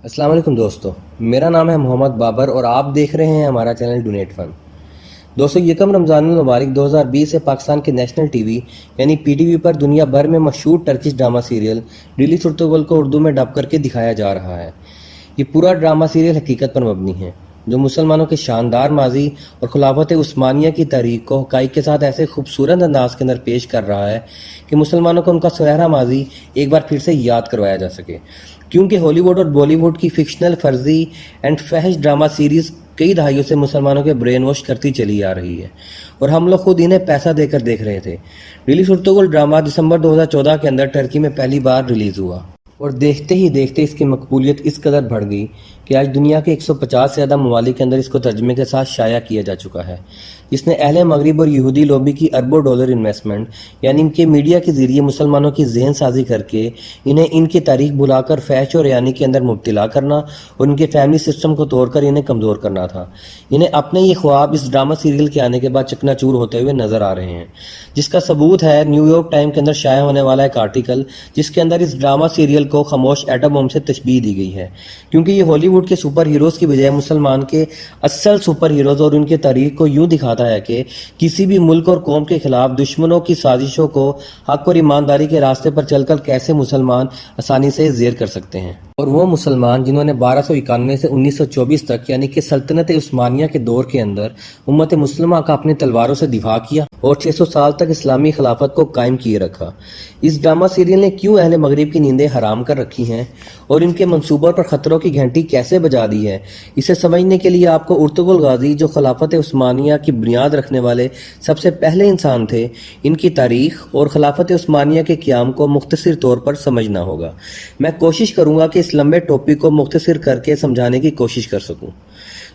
السلام علیکم دوستو، میرا نام ہے محمد بابر اور آپ دیکھ رہے ہیں ہمارا چینل ڈونیٹ فن۔ دوستو، یکم رمضان المبارک 2020 سے پاکستان کے نیشنل ٹی وی یعنی پی ٹی وی پر دنیا بھر میں مشہور ٹرکش ڈرامہ سیریل ڈیلی سرتگل کو اردو میں ڈب کر کے دکھایا جا رہا ہے۔ یہ پورا ڈرامہ سیریل حقیقت پر مبنی ہے، جو مسلمانوں کے شاندار ماضی اور خلافت عثمانیہ کی تاریخ کو حقائق کے ساتھ ایسے خوبصورت انداز کے اندر پیش کر رہا ہے کہ مسلمانوں کو ان کا سنہرا ماضی ایک بار پھر سے یاد کروایا جا سکے، کیونکہ ہالی ووڈ اور بالی ووڈ کی فکشنل، فرضی اینڈ فحش ڈرامہ سیریز کئی دہائیوں سے مسلمانوں کے برین واش کرتی چلی آ رہی ہے اور ہم لوگ خود انہیں پیسہ دے کر دیکھ رہے تھے۔ ڈیلی سرتگل ڈرامہ دسمبر 2014 کے اندر ٹرکی میں پہلی بار ریلیز ہوا اور دیکھتے ہی دیکھتے اس کی مقبولیت اس قدر بڑھ گئی کہ آج دنیا کے 150 سے زیادہ ممالک کے اندر اس کو ترجمے کے ساتھ شائع کیا جا چکا ہے، جس نے اہل مغرب اور یہودی لوبی کی اربوں ڈالر انویسٹمنٹ یعنی ان کے میڈیا کے ذریعے مسلمانوں کی ذہن سازی کر کے انہیں ان کی تاریخ بھلا کر فحش اور ریانی کے اندر مبتلا کرنا اور ان کے فیملی سسٹم کو توڑ کر انہیں کمزور کرنا تھا۔ انہیں اپنے یہ خواب اس ڈرامہ سیریل کے آنے کے بعد چکنا چور ہوتے ہوئے نظر آ رہے ہیں، جس کا ثبوت ہے نیو یارک ٹائم کے اندر شائع ہونے والا ایک آرٹیکل، جس کے اندر اس ڈرامہ سیریل کو خاموش ایٹم بم سے تشبیہ دی گئی ہے، کیونکہ یہ ہالی ووڈ کے سپر ہیروز کی بجائے مسلمان کے اصل سپر ہیروز اور ان کے تاریخ کو یوں دکھاتا ہے کہ کسی بھی ملک اور قوم کے خلاف دشمنوں کی سازشوں کو حق اور ایمانداری کے راستے پر چل کر کیسے مسلمان آسانی سے زیر کر سکتے ہیں، اور وہ مسلمان جنہوں نے 1291 سے 1924 تک یعنی کہ سلطنت عثمانیہ کے دور کے اندر امت مسلمہ کا اپنی تلواروں سے دفاع کیا اور 600 سال تک اسلامی خلافت کو قائم کیے رکھا۔ اس ڈرامہ سیریل نے کیوں اہل مغرب کی نیندیں حرام کر رکھی ہیں اور ان کے منصوبوں پر خطروں کی گھنٹی کیسے بجا دی ہے، اسے سمجھنے کے لیے آپ کو ارطغرل غازی، جو خلافت عثمانیہ کی بنیاد رکھنے والے سب سے پہلے انسان تھے، ان کی تاریخ اور خلافت عثمانیہ کے قیام کو مختصر طور پر سمجھنا ہوگا۔ میں کوشش کروں گا کہ اس لمبے ٹاپک کو مختصر کر کے سمجھانے کی کوشش کر سکوں۔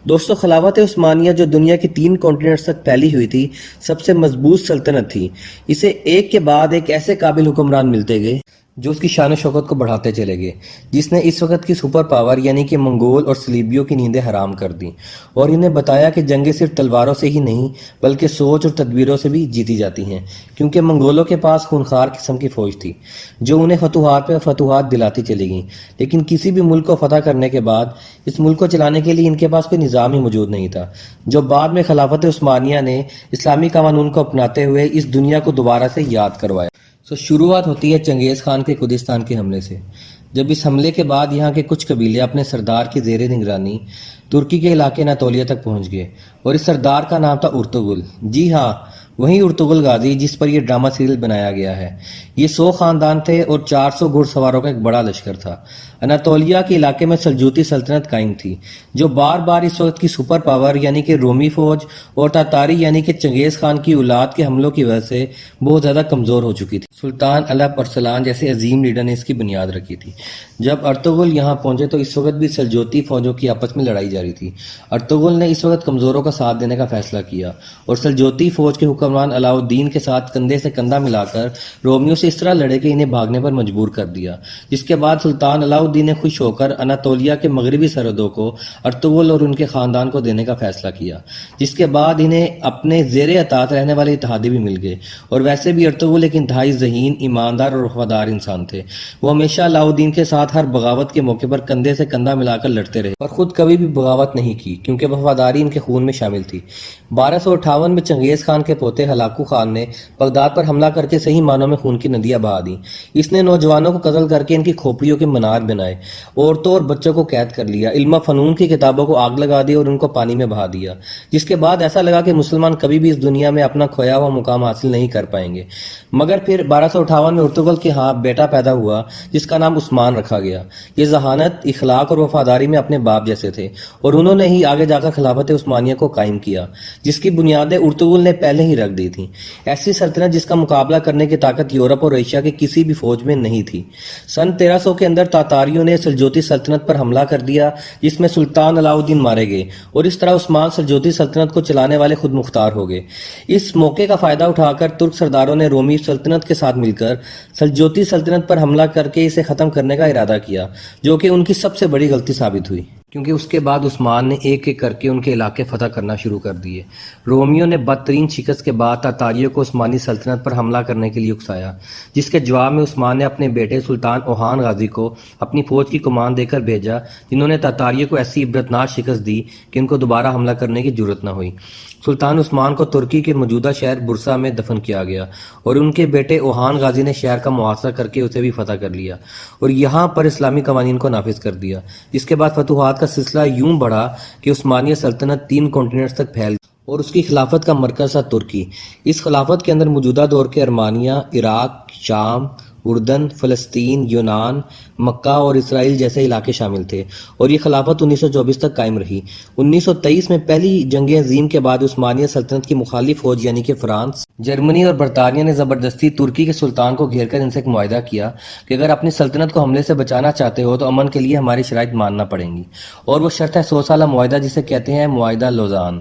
دوستو، خلافت عثمانیہ جو دنیا کی 3 کانٹیننٹس تک پھیلی ہوئی تھی، سب سے مضبوط سلطنت تھی۔ اسے ایک کے بعد ایک ایسے قابل حکمران ملتے گئے جو اس کی شان و شوکت کو بڑھاتے چلے گئے، جس نے اس وقت کی سپر پاور یعنی کہ منگول اور صلیبیوں کی نیندیں حرام کر دیں اور انہیں بتایا کہ جنگیں صرف تلواروں سے ہی نہیں بلکہ سوچ اور تدبیروں سے بھی جیتی جاتی ہیں، کیونکہ منگولوں کے پاس خونخوار قسم کی فوج تھی جو انہیں فتوحات پہ فتوحات دلاتی چلی گئیں، لیکن کسی بھی ملک کو فتح کرنے کے بعد اس ملک کو چلانے کے لیے ان کے پاس کوئی نظام ہی موجود نہیں تھا، جو بعد میں خلافت عثمانیہ نے اسلامی قانون کو اپناتے ہوئے اس دنیا کو دوبارہ سے یاد کروایا۔ شروعات ہوتی ہے چنگیز خان کے کردستان کے حملے سے، جب اس حملے کے بعد یہاں کے کچھ قبیلے اپنے سردار کی زیر نگرانی ترکی کے علاقے اناطولیہ تک پہنچ گئے اور اس سردار کا نام تھا ارطغرل۔ جی ہاں، وہی ارطغرل غازی جس پر یہ ڈرامہ سیریل بنایا گیا ہے۔ یہ 100 خاندان تھے اور 400 گھڑ سواروں کا ایک بڑا لشکر تھا۔ اناطولیہ کے علاقے میں سلجوقی سلطنت قائم تھی، جو بار بار اس وقت کی سپر پاور یعنی کہ رومی فوج اور تاتاری یعنی کہ چنگیز خان کی اولاد کے حملوں کی وجہ سے بہت زیادہ کمزور ہو چکی تھی۔ سلطان الپ ارسلان جیسے عظیم لیڈر نے اس کی بنیاد رکھی تھی۔ جب ارطغرل یہاں پہنچے تو اس وقت بھی سلجوقی فوجوں کی آپس میں لڑائی جاری تھی۔ ارطغرل نے اس وقت کمزوروں کا ساتھ دینے کا فیصلہ کیا اور سلجوقی فوج کے حکمران علاؤ الدین کے ساتھ کندھے سے کندھا ملا کر رومیوں سے اس طرح لڑے کہ انہیں بھاگنے پر مجبور کر دیا، جس کے بعد سلطان علاؤ الدین نے خوش ہو کر اناطولیہ کے مغربی سرحدوں کو ارطغرل اور ان کے خاندان کو دینے کا فیصلہ کیا، جس کے بعد انہیں اپنے زیر اطاعت رہنے والے اتحادی بھی مل گئے۔ اور ویسے بھی ارطغرل ایک انتہائی ذہین، ایماندار اور وفادار انسان تھے۔ وہ ہمیشہ علاؤ الدین کے ساتھ ہر بغاوت کے موقع پر کندھے سے کندھا ملا کر لڑتے رہے اور خود کبھی بھی بغاوت نہیں کی، کیونکہ وفاداری ان کے خون میں شامل تھی۔ 1258 میں چنگیز خان کے پوتے ہلاکو خان نے بغداد پر حملہ کر کے صحیح معنوں میں خون کی ندیاں بہا دیں۔ اس نے نوجوانوں کو قتل کر کے ان کی کھوپڑیوں کے منار بنائے، عورتوں اور بچوں کو قید کر لیا، علم و فنون کی کتابوں کو آگ لگا دی اور ان کو پانی میں بہا دیا، جس کے بعد ایسا لگا کہ مسلمان کبھی بھی اس دنیا میں اپنا کھویا ہوا مقام حاصل نہیں کر پائیں گے۔ مگر پھر 1258 میں ارطغرل کے ہاں بیٹا پیدا ہوا جس کا نام عثمان رکھا گیا۔ یہ ذہانت، اخلاق اور وفاداری میں اپنے باپ جیسے تھے اور انہوں نے ہی آگے جا کر خلافت عثمانیہ کو قائم کیا، جس کی بنیادیں ارطغرل نے پہلے ہی رکھ دی تھیں۔ ایسی سلطنت جس کا مقابلہ کرنے کی طاقت یورپ اور ایشیا کی کسی بھی فوج میں نہیں تھی۔ سن 1300 کے اندر تاتاریوں نے سلجوقی سلطنت پر حملہ کر دیا، جس میں سلطان علاؤ الدین مارے گئے اور اس طرح عثمان سلجوقی سلطنت کو چلانے والے خود مختار ہو گئے۔ اس موقع کا فائدہ اٹھا کر ترک سرداروں نے رومی سلطنت کے ساتھ مل کر سلجوقی سلطنت پر حملہ کر کے اسے ختم کرنے کا ارادہ کیا، جو کہ ان کی سب سے بڑی غلطی ثابت ہوئی۔ کیونکہ اس کے بعد عثمان نے ایک ایک کر کے ان کے علاقے فتح کرنا شروع کر دیے۔ رومیوں نے بدترین شکست کے بعد تاتاریوں کو عثمانی سلطنت پر حملہ کرنے کے لیے اکسایا، جس کے جواب میں عثمان نے اپنے بیٹے سلطان اوہان غازی کو اپنی فوج کی کمان دے کر بھیجا، جنہوں نے تاتاریوں کو ایسی عبرتناک شکست دی کہ ان کو دوبارہ حملہ کرنے کی جرت نہ ہوئی۔ سلطان عثمان کو ترکی کے موجودہ شہر برسا میں دفن کیا گیا اور ان کے بیٹے اوہان غازی نے شہر کا محاصرہ کر کے اسے بھی فتح کر لیا اور یہاں پر اسلامی قوانین کو نافذ کر دیا، جس کے بعد فتوحات کا سلسلہ یوں بڑھا کہ عثمانیہ سلطنت 3 کانٹیننٹس تک پھیل گئی اور اس کی خلافت کا مرکز تھا ترکی۔ اس خلافت کے اندر موجودہ دور کے ارمانیہ، عراق، شام، اردن، فلسطین، یونان، مکہ اور اسرائیل جیسے علاقے شامل تھے اور یہ خلافت 1924 تک قائم رہی۔ 1923 میں پہلی جنگ عظیم کے بعد عثمانیہ سلطنت کی مخالف فوج یعنی کہ فرانس، جرمنی اور برطانیہ نے زبردستی ترکی کے سلطان کو گھیر کر ان سے ایک معاہدہ کیا کہ اگر اپنی سلطنت کو حملے سے بچانا چاہتے ہو تو امن کے لیے ہماری شرائط ماننا پڑیں گی، اور وہ شرط ہے 100 سالہ معاہدہ جسے کہتے ہیں معاہدہ لوزان۔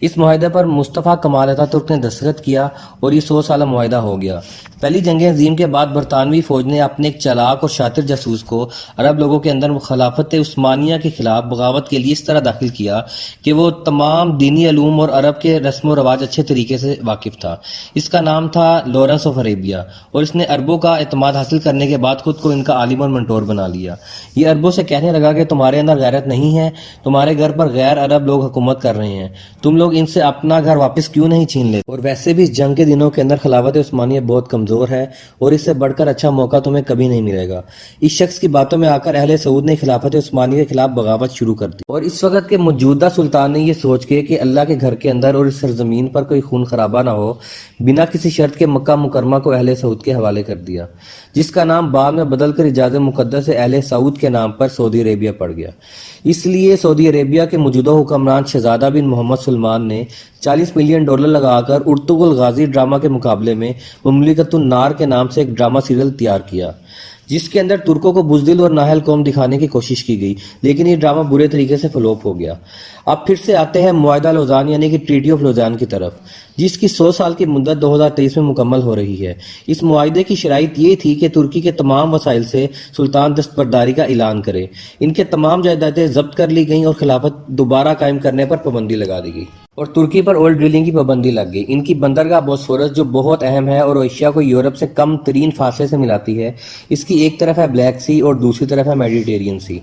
اس معاہدے پر مصطفیٰ کمال اتاترک نے دستخط کیا اور یہ 100 سالہ معاہدہ ہو گیا۔ پہلی جنگ عظیم کے بعد برطانوی فوج نے اپنے ایک چالاک اور شاطر جاسوس کو عرب لوگوں کے اندر خلافت عثمانیہ کے خلاف بغاوت کے لیے اس طرح داخل کیا کہ وہ تمام دینی علوم اور عرب کے رسم و رواج اچھے طریقے سے واقف تھا۔ اس کا نام تھا لارنس آف عربیہ، اور اس نے عربوں کا اعتماد حاصل کرنے کے بعد خود کو ان کا عالم اور منٹور بنا لیا۔ یہ عربوں سے کہنے لگا کہ تمہارے اندر غیرت نہیں ہے، تمہارے گھر پر غیر عرب لوگ حکومت کر رہے ہیں، تم لوگ ان سے اپنا گھر واپس کیوں نہیں چھین لیتے؟ اور ویسے بھی جنگ کے دنوں کے اندر خلافت عثمانیہ بہت کمزور ہے اور اس سے بڑھ کر اچھا موقع تمہیں کبھی نہیں ملے گا۔ اس شخص کی باتوں میں آ کر اہل سعود نے خلافت عثمانیہ کے خلاف بغاوت شروع کر دی، اور اس وقت کے موجودہ سلطان نے یہ سوچ کے کہ اللہ کے گھر کے اندر اور اس سرزمین پر کوئی خون خرابہ نہ ہو، بنا کسی شرط کے مکہ مکرمہ کو اہل سعود کے حوالے کر دیا، جس کا نام بعد میں بدل کر حجاز مقدس سے اہل سعود کے نام پر سعودی عربیہ پڑ گیا۔ اس لیے سعودی عربیہ کے موجودہ حکمران شہزادہ بن محمد سلمان نے $40 ملین لگا کر ارطغرل غازی ڈرامہ کے مقابلے میں مملکت النار کے نام سے ایک ڈرامہ سیریل تیار کیا، جس کے اندر ترکوں کو بزدل اور نااہل قوم دکھانے کی کوشش کی گئی، لیکن یہ ڈرامہ برے طریقے سے فلوپ ہو گیا۔ اب پھر سے آتے ہیں معاہدہ لوزان یعنی کہ ٹریٹی آف لوزان کی طرف، جس کی 100 سال کی مدت 2023 میں مکمل ہو رہی ہے۔ اس معاہدے کی شرائط یہ تھی کہ ترکی کے تمام وسائل سے سلطان دستبرداری کا اعلان کرے، ان کے تمام جائیدادیں ضبط کر لی گئیں اور خلافت دوبارہ قائم کرنے پر پابندی لگا دی گئی، اور ترکی پر آئل ڈرلنگ کی پابندی لگ گئی۔ ان کی بندرگاہ بوسفورس جو بہت اہم ہے اور ایشیا کو یورپ سے کم ترین فاصلے سے ملاتی ہے، اس کی ایک طرف ہے بلیک سی اور دوسری طرف ہے میڈیٹرین سی،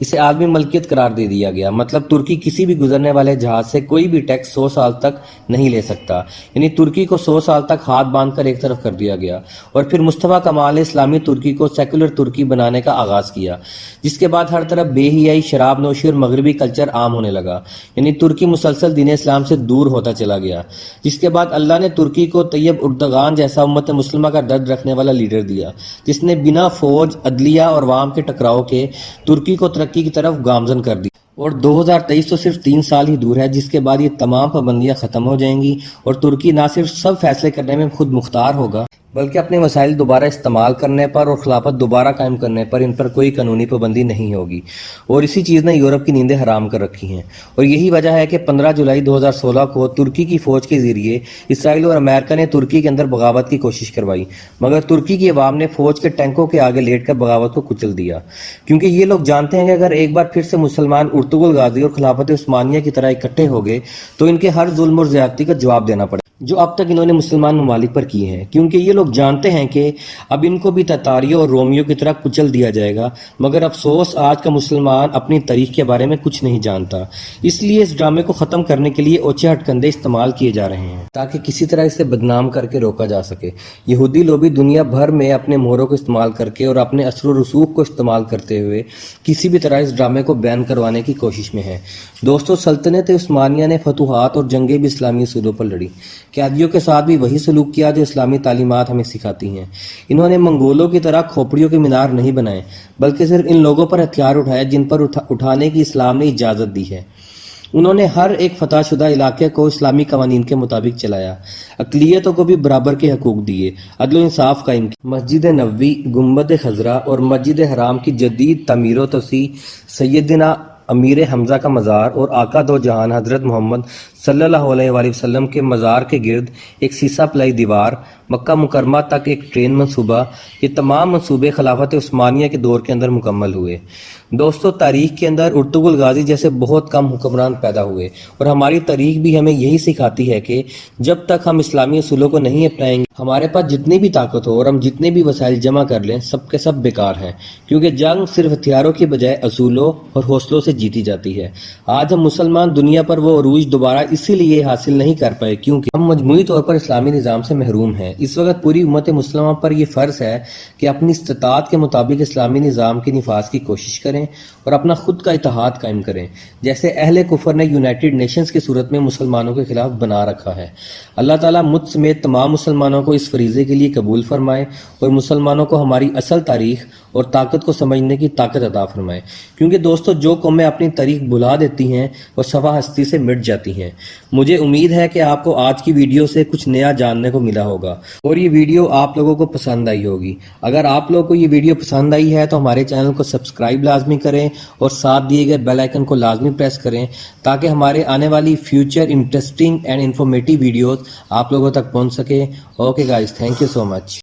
اسے عالمی ملکیت قرار دے دیا گیا، مطلب ترکی کسی بھی گزرنے والے جہاز سے کوئی بھی ٹیکس 100 سال تک نہیں لے سکتا، یعنی ترکی کو 100 سال تک ہاتھ باندھ کر ایک طرف کر دیا گیا۔ اور پھر مصطفیٰ کمال نے اسلامی ترکی کو سیکولر ترکی بنانے کا آغاز کیا، جس کے بعد ہر طرف بے حیائی، شراب نوشی اور مغربی کلچر عام ہونے لگا، یعنی ترکی مسلسل دین اسلام سے دور ہوتا چلا گیا، جس کے بعد اللہ نے ترکی کو طیب اردغان جیسا امت مسلمہ کا درد رکھنے والا لیڈر دیا، جس نے بنا فوج، عدلیہ اور عوام کے ٹکراؤ کے ترکی کو ترقی کی طرف گامزن کر دی۔ اور 2023 تو صرف 3 سال ہی دور ہے، جس کے بعد یہ تمام پابندیاں ختم ہو جائیں گی اور ترکی نہ صرف سب فیصلے کرنے میں خود مختار ہوگا، بلکہ اپنے وسائل دوبارہ استعمال کرنے پر اور خلافت دوبارہ قائم کرنے پر ان پر کوئی قانونی پابندی نہیں ہوگی، اور اسی چیز نے یورپ کی نیندیں حرام کر رکھی ہیں۔ اور یہی وجہ ہے کہ 15 جولائی 2016 کو ترکی کی فوج کے ذریعے اسرائیل اور امریکہ نے ترکی کے اندر بغاوت کی کوشش کروائی، مگر ترکی کی عوام نے فوج کے ٹینکوں کے آگے لیٹ کر بغاوت کو کچل دیا، کیونکہ یہ لوگ جانتے ہیں کہ اگر ایک بار پھر سے مسلمان ارطغرل غازی اور خلافت عثمانیہ کی طرح اکٹھے ہو گئے تو ان کے ہر ظلم اور زیادتی کا جواب دینا پڑے جو اب تک انہوں نے مسلمان ممالک پر کیے ہیں، کیونکہ یہ لوگ جانتے ہیں کہ اب ان کو بھی تتاریوں اور رومیوں کی طرح کچل دیا جائے گا، مگر افسوس آج کا مسلمان اپنی تاریخ کے بارے میں کچھ نہیں جانتا، اس لیے اس ڈرامے کو ختم کرنے کے لیے اوچے ہٹکندے استعمال کیے جا رہے ہیں تاکہ کسی طرح اسے بدنام کر کے روکا جا سکے۔ یہودی لوبی دنیا بھر میں اپنے مہروں کو استعمال کر کے اور اپنے اثر و رسوخ کو استعمال کرتے ہوئے کسی بھی طرح اس ڈرامے کو بین کروانے کی کوشش میں ہے۔ دوستو، سلطنت عثمانیہ نے فتوحات اور جنگیں بھی اسلامی اصولوں پر لڑی، قیادیوں کے ساتھ بھی وہی سلوک کیا جو اسلامی تعلیمات ہمیں سکھاتی ہیں۔ انہوں نے منگولوں کی طرح کھوپڑیوں کے مینار نہیں بنائے، بلکہ صرف ان لوگوں پر ہتھیار اٹھائے جن پر اٹھانے کی اسلام نے اجازت دی ہے۔ انہوں نے ہر ایک فتح شدہ علاقے کو اسلامی قوانین کے مطابق چلایا، اقلیتوں کو بھی برابر کے حقوق دیے، عدل و انصاف قائم کیا۔ مسجد نبوی، گنبد خضرا اور مسجد حرام کی جدید تعمیر و توسیع، سیدنا امیر حمزہ کا مزار اور آقا دو جہان حضرت محمد صلی اللہ علیہ وآلہ وسلم کے مزار کے گرد ایک سیسہ پلائی دیوار، مکہ مکرمہ تک ایک ٹرین منصوبہ، یہ تمام منصوبے خلافت عثمانیہ کے دور کے اندر مکمل ہوئے۔ دوستو، تاریخ کے اندر ارطغرل غازی جیسے بہت کم حکمران پیدا ہوئے، اور ہماری تاریخ بھی ہمیں یہی سکھاتی ہے کہ جب تک ہم اسلامی اصولوں کو نہیں اپنائیں گے، ہمارے پاس جتنی بھی طاقت ہو اور ہم جتنے بھی وسائل جمع کر لیں، سب کے سب بیکار ہیں، کیونکہ جنگ صرف ہتھیاروں کی بجائے اصولوں اور حوصلوں سے جیتی جاتی ہے۔ آج ہم مسلمان دنیا پر وہ عروج دوبارہ اسی لیے حاصل نہیں کر پائے کیونکہ ہم مجموعی طور پر اسلامی نظام سے محروم ہیں۔ اس وقت پوری امت مسلمہ پر یہ فرض ہے کہ اپنی استطاعت کے مطابق اسلامی نظام کے نفاذ کی کوشش کریں اور اپنا خود کا اتحاد قائم کریں، جیسے اہل کفر نے یونائٹڈ نیشنز کی صورت میں مسلمانوں کے خلاف بنا رکھا ہے۔ اللہ تعالیٰ مجھ سمیت تمام مسلمانوں کو اس فریضے کے لیے قبول فرمائے اور مسلمانوں کو ہماری اصل تاریخ اور طاقت کو سمجھنے کی طاقت عطا فرمائے، کیونکہ دوستو جو قومیں اپنی تاریخ بھلا دیتی ہیں وہ صفحہ ہستی سے مٹ جاتی ہیں۔ مجھے امید ہے کہ آپ کو آج کی ویڈیو سے کچھ نیا جاننے کو ملا ہوگا اور یہ ویڈیو آپ لوگوں کو پسند آئی ہوگی۔ اگر آپ لوگوں کو یہ ویڈیو پسند آئی ہے تو ہمارے چینل کو سبسکرائب لازمی کریں اور ساتھ دیے گئے بیل آئیکن کو لازمی پریس کریں تاکہ ہمارے آنے والی future interesting and informative videos آپ لوگوں تک پہنچ سکے۔ Okay guys, thank you so much.